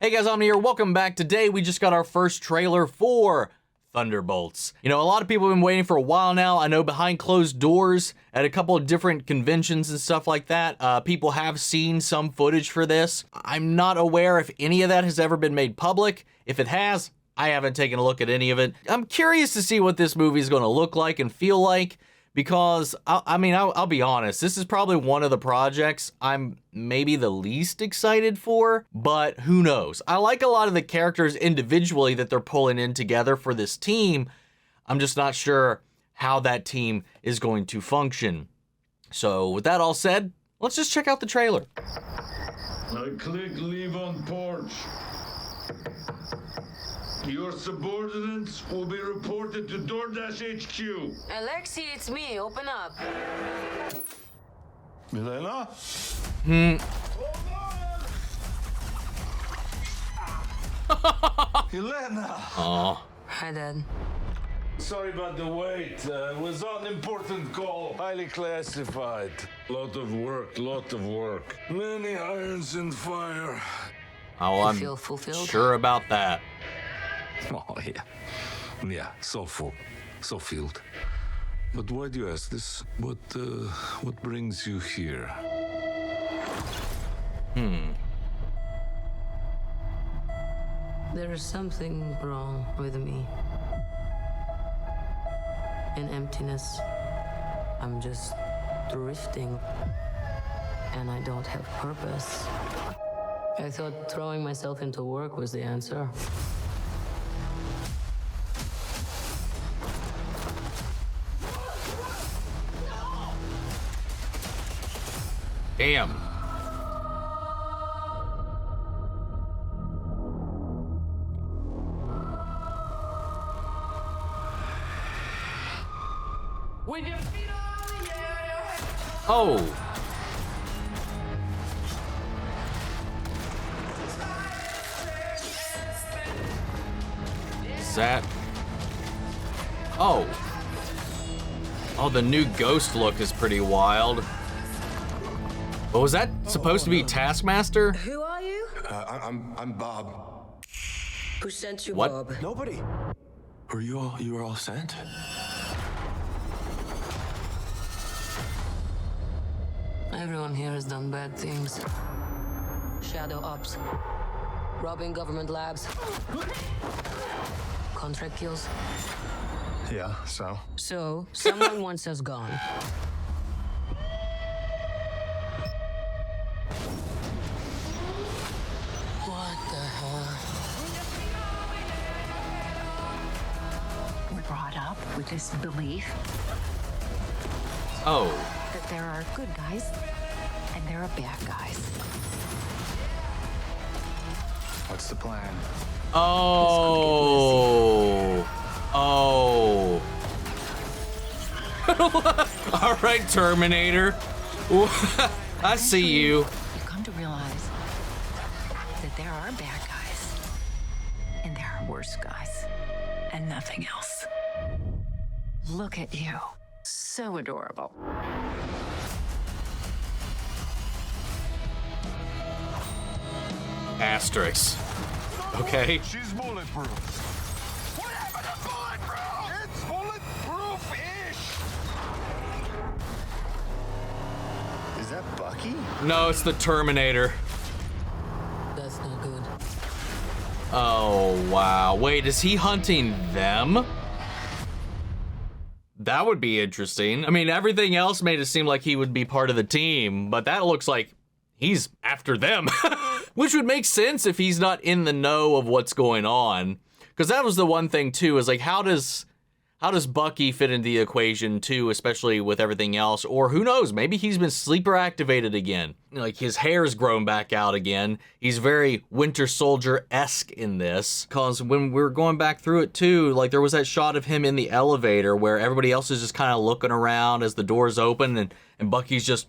Hey guys, I'm here. Welcome back. Today we just got our first trailer for Thunderbolts. You know, a lot of people have been waiting for a while now. I know behind closed doors at a couple of different conventions and stuff like that, people have seen some footage for this. I'm not aware if any of that has ever been made public. If it has, I haven't taken a look at any of it. I'm curious to see what this movie is going to look like and feel like, because I'll be honest, this is probably one of the projects I'm maybe the least excited for, but who knows? I like a lot of the characters individually that they're pulling in together for this team. I'm just not sure how that team is going to function. So with that all said, let's just check out the trailer. I click leave on porch. Your subordinates will be reported to DoorDash HQ. Alexei, it's me. Open up. Yelena? Yelena! Oh. Hi, Dad. Sorry about the wait. It was an important call. Highly classified. Lot of work. Many irons in fire. Oh, I'm feel fulfilled? sure about that. Oh, yeah. Yeah, so full. So filled. But why do you ask this? What brings you here? There is something wrong with me. An emptiness. I'm just drifting. And I don't have purpose. I thought throwing myself into work was the answer. Damn. Oh. Is that? Oh. Oh, the new ghost look is pretty wild. But was that supposed to be Taskmaster? Who are you? I'm Bob. Who sent you, What? Bob? Nobody. You were all sent? Everyone here has done bad things. Shadow ops. Robbing government labs. Contract kills. Yeah, so? So, someone wants us gone. What the hell? We're brought up with this belief Oh. that there are good guys and there are bad guys. What's the plan? Oh. Oh. All right, Terminator. I see you. You've come to realize that there are bad guys and there are worse guys and nothing else. Look at you. So adorable. Asterisk. Okay. She's bulletproof. What happened to bulletproof? It's bulletproof-ish. Is that Bucky? No, it's the Terminator. That's not good. Oh, wow. Wait, is he hunting them? That would be interesting. I mean, everything else made it seem like he would be part of the team, but that looks like he's after them. Which would make sense if he's not in the know of what's going on. Because that was the one thing too, is like, how does Bucky fit into the equation too, especially with everything else? Or who knows, maybe he's been sleeper activated again. Like his hair's grown back out again. He's very Winter Soldier-esque in this. Because when we're going back through it too, like there was that shot of him in the elevator where everybody else is just kind of looking around as the doors open and Bucky's just...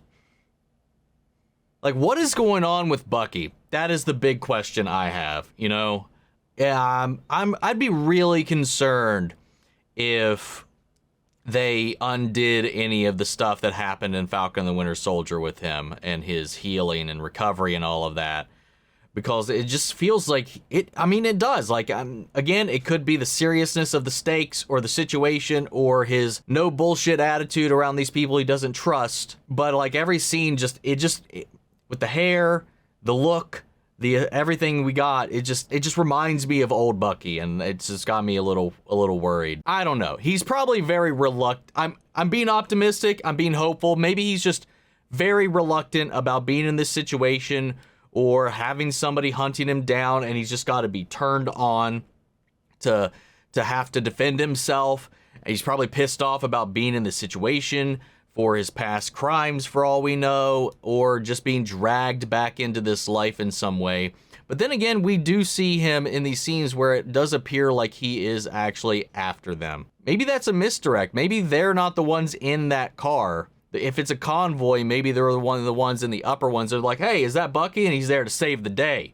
Like, what is going on with Bucky? That is the big question I have, you know? Yeah, I'd be really concerned if they undid any of the stuff that happened in Falcon and the Winter Soldier with him and his healing and recovery and all of that. because it just feels like it. I mean, it does. Like, again, it could be the seriousness of the stakes or the situation or his no bullshit attitude around these people he doesn't trust. But like every scene, with the hair, the look, the everything we got, it just reminds me of old Bucky, and it's just got me a little worried. I don't know. He's probably very reluctant. I'm being optimistic. I'm being hopeful. Maybe he's just very reluctant about being in this situation or having somebody hunting him down, and he's just got to be turned on to have to defend himself. And he's probably pissed off about being in this situation for his past crimes, for all we know, or just being dragged back into this life in some way. But then again, we do see him in these scenes where it does appear like he is actually after them. Maybe that's a misdirect. Maybe they're not the ones in that car. If it's a convoy, maybe they're one of the ones in the upper ones. They're like, hey, is that Bucky? And he's there to save the day,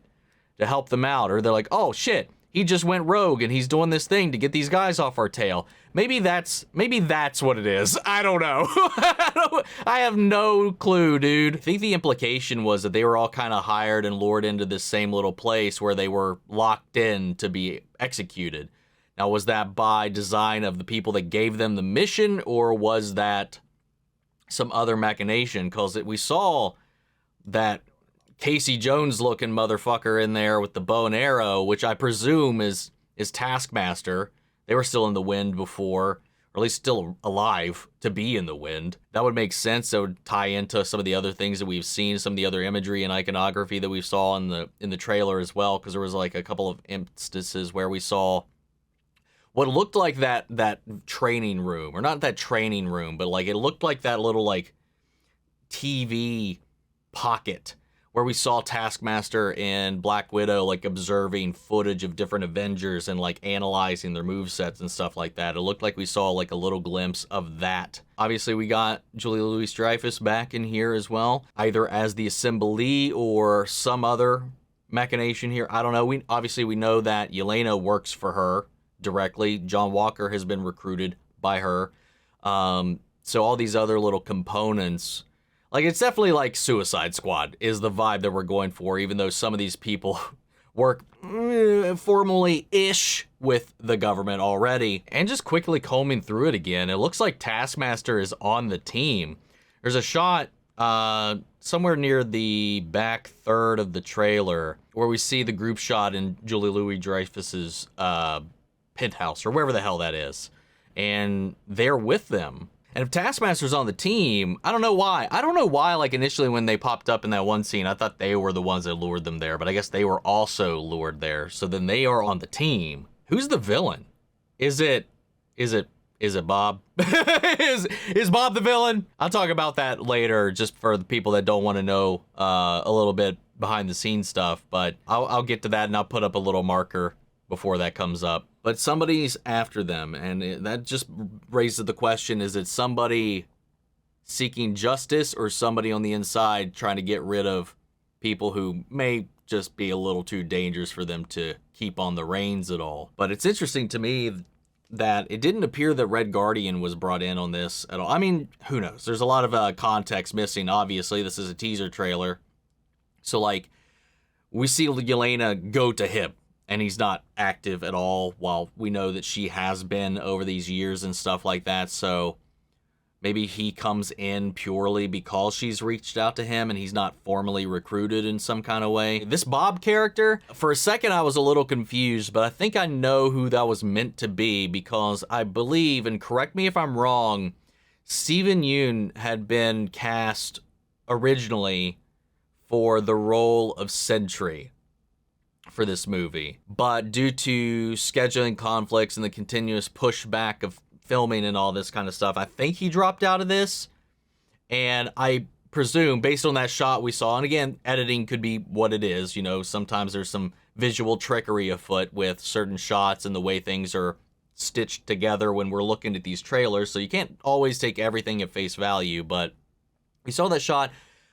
to help them out. Or they're like, oh shit, he just went rogue and he's doing this thing to get these guys off our tail. Maybe that's what it is. I don't know. I have no clue, dude. I think the implication was that they were all kind of hired and lured into this same little place where they were locked in to be executed. Now, was that by design of the people that gave them the mission, or was that some other machination? Because we saw that Casey Jones looking motherfucker in there with the bow and arrow, which I presume is Taskmaster. They were still in the wind before, or at least still alive to be in the wind. That would make sense. That would tie into some of the other things that we've seen, some of the other imagery and iconography that we saw in the trailer as well, because there was like a couple of instances where we saw what looked like that training room, or not that training room, but like it looked like that little like TV pocket where we saw Taskmaster and Black Widow like observing footage of different Avengers and like analyzing their movesets and stuff like that. It looked like we saw like a little glimpse of that. Obviously, we got Julia Louis-Dreyfus back in here as well, either as the assemblee or some other machination here. I don't know. We know that Yelena works for her directly. John Walker has been recruited by her. So all these other little components, like it's definitely like Suicide Squad is the vibe that we're going for, even though some of these people work formally-ish with the government already. And just quickly combing through it again, it looks like Taskmaster is on the team. There's a shot somewhere near the back third of the trailer where we see the group shot in Julia Louis-Dreyfus's penthouse, or wherever the hell that is, and they're with them. And if Taskmaster's on the team, I don't know why, like initially when they popped up in that one scene, I thought they were the ones that lured them there, but I guess they were also lured there. So then they are on the team. Who's the villain? Is it Bob? is Bob the villain? I'll talk about that later, just for the people that don't want to know a little bit behind the scenes stuff, but I'll get to that, and I'll put up a little marker before that comes up. But somebody's after them, and that just raises the question, is it somebody seeking justice or somebody on the inside trying to get rid of people who may just be a little too dangerous for them to keep on the reins at all? But it's interesting to me that it didn't appear that Red Guardian was brought in on this at all. I mean, who knows? There's a lot of context missing, obviously. This is a teaser trailer. So, like, we see Yelena go to him, and he's not active at all, while we know that she has been over these years and stuff like that. So maybe he comes in purely because she's reached out to him and he's not formally recruited in some kind of way. This Bob character, for a second I was a little confused, but I think I know who that was meant to be, because I believe, and correct me if I'm wrong, Steven Yeun had been cast originally for the role of Sentry for this movie, but due to scheduling conflicts and the continuous pushback of filming and all this kind of stuff, I think he dropped out of this. And I presume, based on that shot we saw, and again, editing could be what it is, you know, sometimes there's some visual trickery afoot with certain shots and the way things are stitched together when we're looking at these trailers, so you can't always take everything at face value. But we saw that shot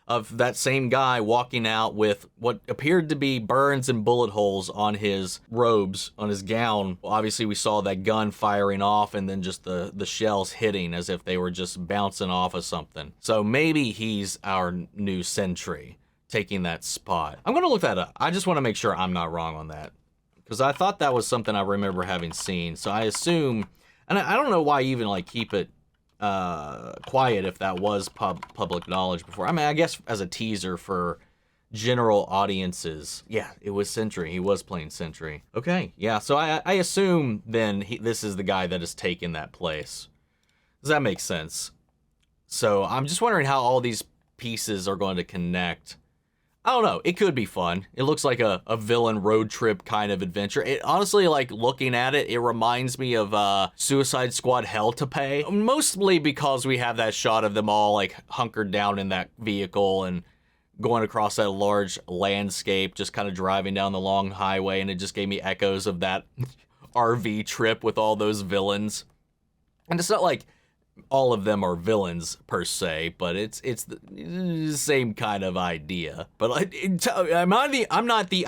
of that same guy walking out with what appeared to be burns and bullet holes on his robes, on his gown. Obviously, we saw that gun firing off and then just the shells hitting as if they were just bouncing off of something. So maybe he's our new Sentry, taking that spot. I'm gonna look that up. I just want to make sure I'm not wrong on that, because I thought that was something I remember having seen. So I assume, and I don't know why even like keep it quiet if that was public knowledge before. I mean, I guess as a teaser for general audiences. Yeah, it was Sentry. He was playing Sentry. Okay, yeah, so I assume then this is the guy that has taken that place. Does that make sense? So I'm just wondering how all these pieces are going to connect. I don't know. It could be fun. It looks like a villain road trip kind of adventure. It honestly, like, looking at it, it reminds me of Suicide Squad Hell to Pay. Mostly because we have that shot of them all, like, hunkered down in that vehicle and going across that large landscape, just kind of driving down the long highway, and it just gave me echoes of that RV trip with all those villains. And it's not like all of them are villains per se, but it's the same kind of idea. But I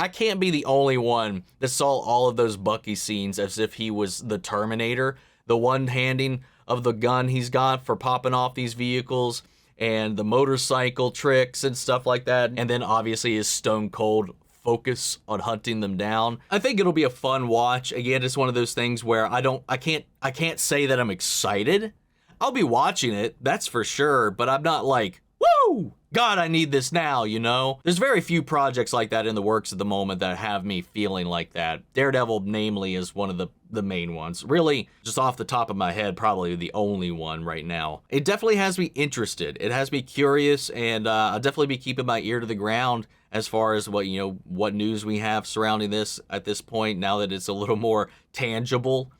can't be the only one that saw all of those Bucky scenes as if he was the Terminator, the one handing of the gun he's got for popping off these vehicles, and the motorcycle tricks and stuff like that. And then obviously his stone cold focus on hunting them down. I think it'll be a fun watch. Again, it's one of those things where I can't say that I'm excited. I'll be watching it, that's for sure, but I'm not like, woo, God, I need this now, you know? There's very few projects like that in the works at the moment that have me feeling like that. Daredevil, namely, is one of the main ones. Really, just off the top of my head, probably the only one right now. It definitely has me interested. It has me curious, and I'll definitely be keeping my ear to the ground as far as what news we have surrounding this at this point, now that it's a little more tangible.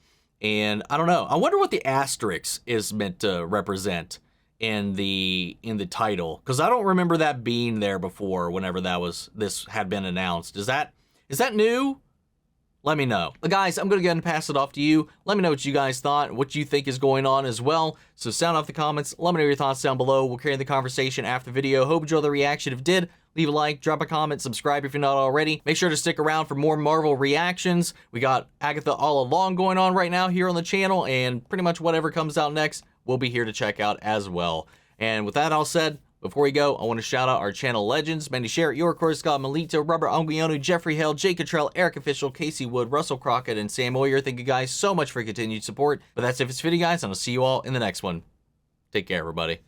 And I don't know. I wonder what the asterisk is meant to represent in the title, because I don't remember that being there before. Whenever this had been announced, is that new? Let me know. But guys, I'm gonna go ahead and pass it off to you. Let me know what you guys thought, what you think is going on as well. So sound off the comments. Let me know your thoughts down below. We'll carry the conversation after the video. Hope you enjoyed the reaction. If you did, leave a like, drop a comment, subscribe if you're not already. Make sure to stick around for more Marvel reactions. We got Agatha All Along going on right now here on the channel, and pretty much whatever comes out next, we'll be here to check out as well. And with that all said, before we go, I want to shout out our channel legends: Mandy Sherritt, York, Scott, Melito, Rubber, Onguionu, Jeffrey Hale, Jake Cottrell, Eric Official, Casey Wood, Russell Crockett, and Sam Oyer. Thank you guys so much for your continued support. But that's it for this video, guys, and I'll see you all in the next one. Take care, everybody.